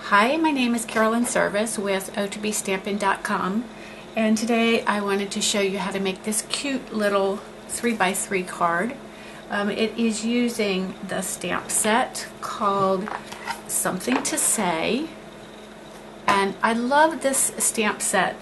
Hi, my name is Carolyn Service with o2bstampin.com, and today I wanted to show you how to make this cute little 3x3 card. It is using the stamp set called Something to Say, and I love this stamp set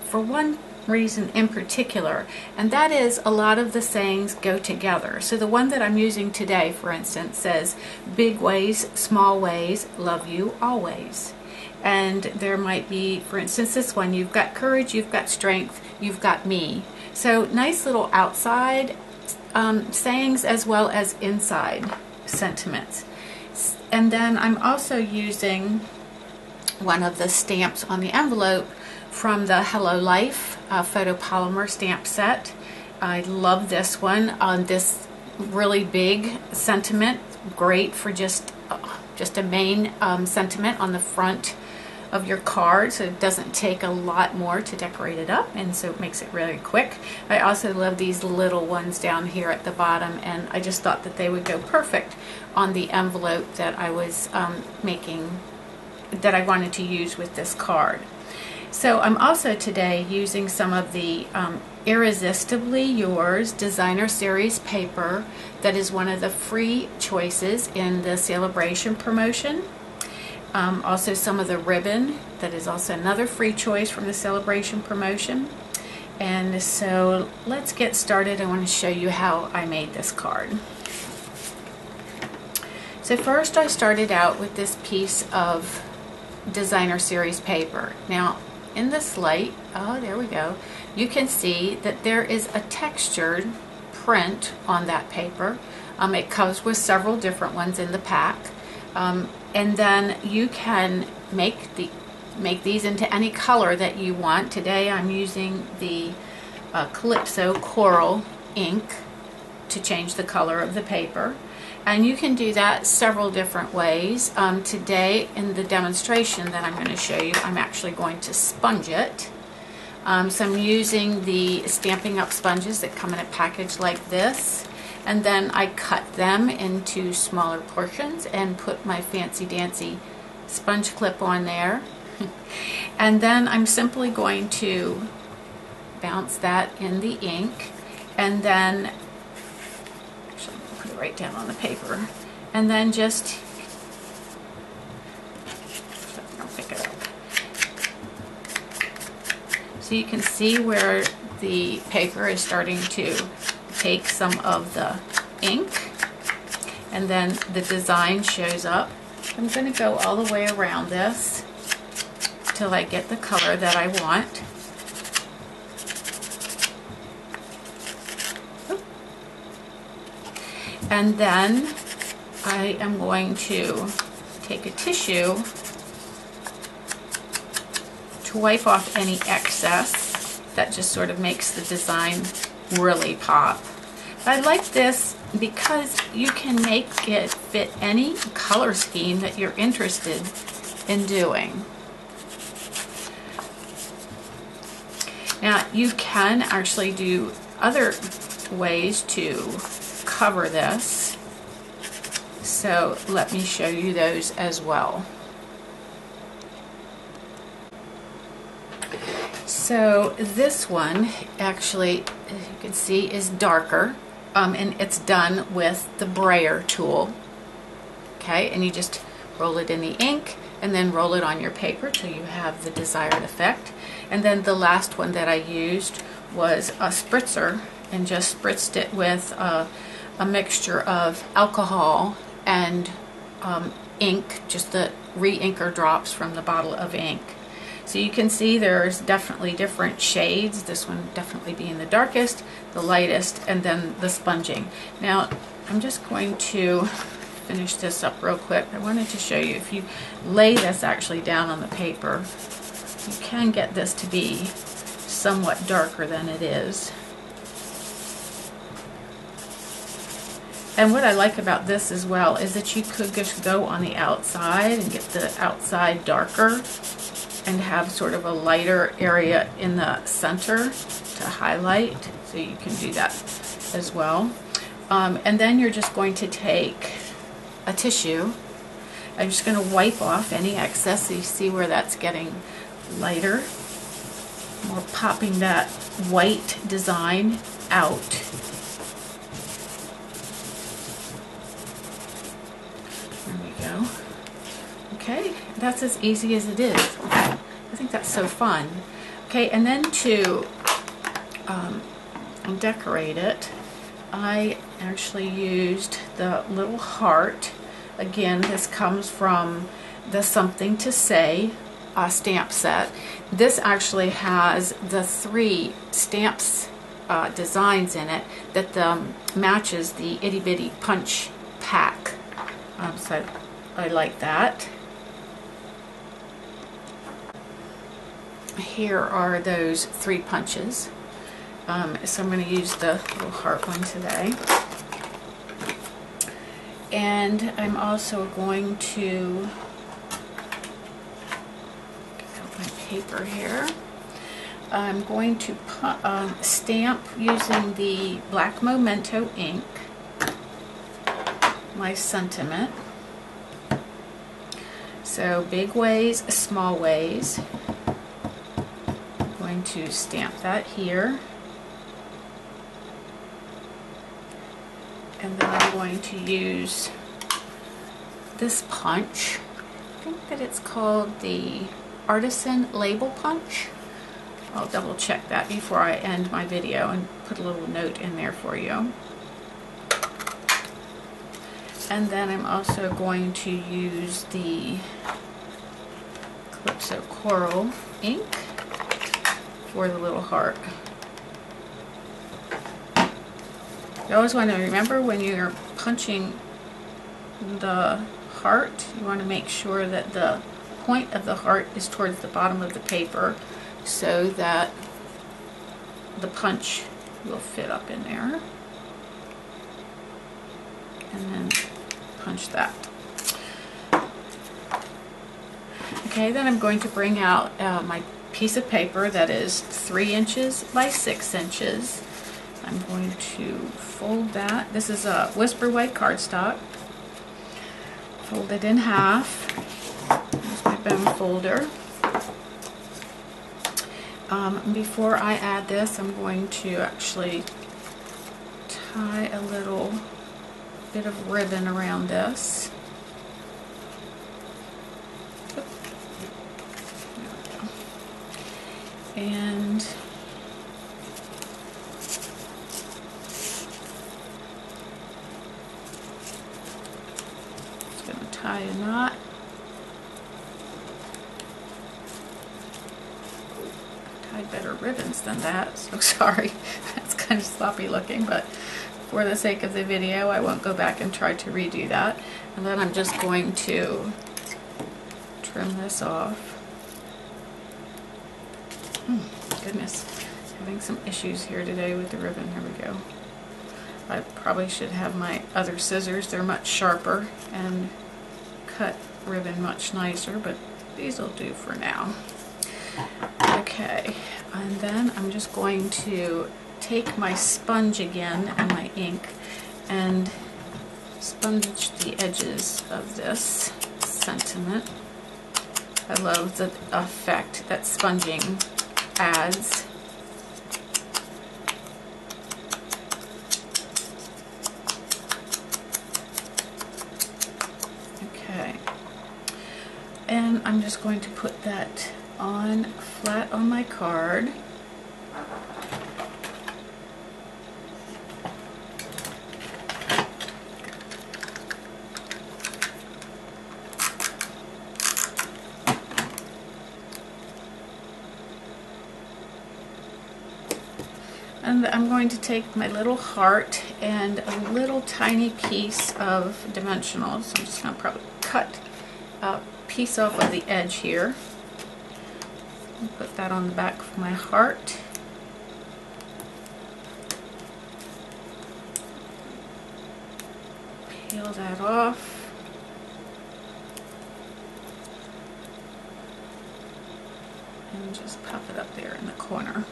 for one reason in particular, and that is a lot of the sayings go together. So the one that I'm using today, for instance, says big ways, small ways, love you always. And there might be, for instance, this one, you've got courage, you've got strength, you've got me. So nice little outside sayings as well as inside sentiments. And then I'm also using one of the stamps on the envelope from the Hello Life photopolymer stamp set. I love this one on this really big sentiment. Great for just a main sentiment on the front of your card, so it doesn't take a lot more to decorate it up, and so it makes it really quick. I also love these little ones down here at the bottom, and I just thought that they would go perfect on the envelope that I was making, that I wanted to use with this card. So I'm also today using some of the Irresistibly Yours designer series paper that is one of the free choices in the Sale-a-Bration promotion. Also some of the ribbon that is also another free choice from the Sale-a-Bration promotion. And so let's get started. I want to show you how I made this card. So first I started out with this piece of designer series paper. Now in this light, oh there we go, you can see that there is a textured print on that paper. It comes with several different ones in the pack, and then you can make these into any color that you want. Today I'm using the Calypso Coral ink to change the color of the paper. And you can do that several different ways. Today in the demonstration that I'm going to show you, I'm actually going to sponge it. So I'm using the Stampin' Up! Sponges that come in a package like this, and then I cut them into smaller portions and put my fancy dancy sponge clip on there. And then I'm simply going to bounce that in the ink, and then put it right down on the paper, and then just pick it up. So you can see where the paper is starting to take some of the ink, and then the design shows up. I'm going to go all the way around this till I get the color that I want. And then I am going to take a tissue to wipe off any excess. That just sort of makes the design really pop. But I like this because you can make it fit any color scheme that you're interested in doing. Now you can actually do other ways to cover this, so let me show you those as well. So this one actually, as you can see, is darker, and it's done with the brayer tool. Okay, and you just roll it in the ink and then roll it on your paper till you have the desired effect. And then the last one that I used was a spritzer, and just spritzed it with a mixture of alcohol and ink, just the re-inker drops from the bottle of ink. So you can see there's definitely different shades, this one definitely being the darkest, the lightest, and then the sponging. Now I'm just going to finish this up real quick. I wanted to show you, if you lay this actually down on the paper, you can get this to be somewhat darker than it is. And what I like about this as well is that you could just go on the outside and get the outside darker and have sort of a lighter area in the center to highlight. So you can do that as well. And then you're just going to take a tissue I'm just going to wipe off any excess so you see where that's getting lighter. We're popping that white design out. There we go. Okay, that's as easy as it is. I think that's so fun. Okay, and then to decorate it, I actually used the little heart. Again, this comes from the Something to Say stamp set. This actually has the 3 stamps designs in it that matches the itty bitty punch pack. So I like that. Here are those 3 punches. So I'm going to use the little heart one today. And I'm also going to get out my paper here. I'm going to stamp using the black Memento ink my sentiment. So big ways, small ways. I'm going to stamp that here. And then I'm going to use this punch. I think that it's called the Artisan Label Punch. I'll double check that before I end my video and put a little note in there for you. And then I'm also going to use the Calypso Coral ink for the little heart. You always want to remember when you're punching the heart, you want to make sure that the point of the heart is towards the bottom of the paper so that the punch will fit up in there. And then punch that. Okay, then I'm going to bring out my piece of paper that is 3 inches by 6 inches. I'm going to fold that. This is a Whisper White cardstock. Fold it in half. Here's my bone folder. Before I add this, I'm going to actually tie a little bit of ribbon around this. And tie a knot. I tied better ribbons than that, so sorry. That's kind of sloppy looking, but for the sake of the video, I won't go back and try to redo that. And then I'm just going to trim this off. Goodness, having some issues here today with the ribbon. Here we go. I probably should have my other scissors. They're much sharper and cut ribbon much nicer, but these will do for now. Okay, and then I'm just going to take my sponge again and my ink and sponge the edges of this sentiment. I love the effect that sponging adds. Okay, and I'm just going to put that on flat on my card. And I'm going to take my little heart and a little tiny piece of dimensionals. So I'm just going to probably cut a piece off of the edge here. And put that on the back of my heart. Peel that off. And just pop it up there in the corner.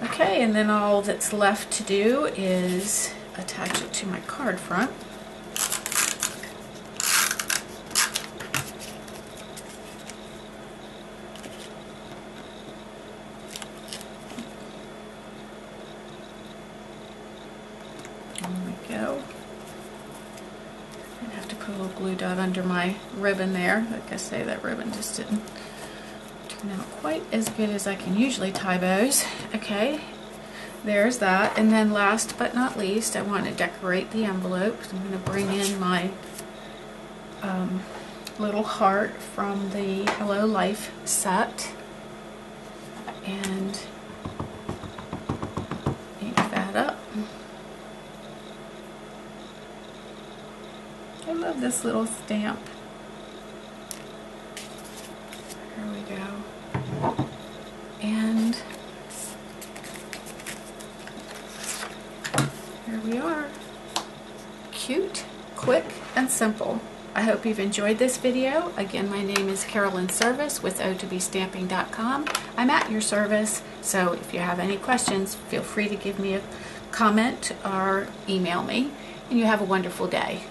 Okay, and then all that's left to do is attach it to my card front. Put a little glue dot under my ribbon there. Like I say, that ribbon just didn't turn out quite as good as I can usually tie bows. Okay, there's that. And then last but not least, I want to decorate the envelope. So I'm going to bring in my little heart from the Hello Life set and ink that up. I love this little stamp. There we go. And here we are. Cute, quick, and simple. I hope you've enjoyed this video. Again, my name is Carolyn Service with O2Bstamping.com. I'm at your service, so if you have any questions, feel free to give me a comment or email me. And you have a wonderful day.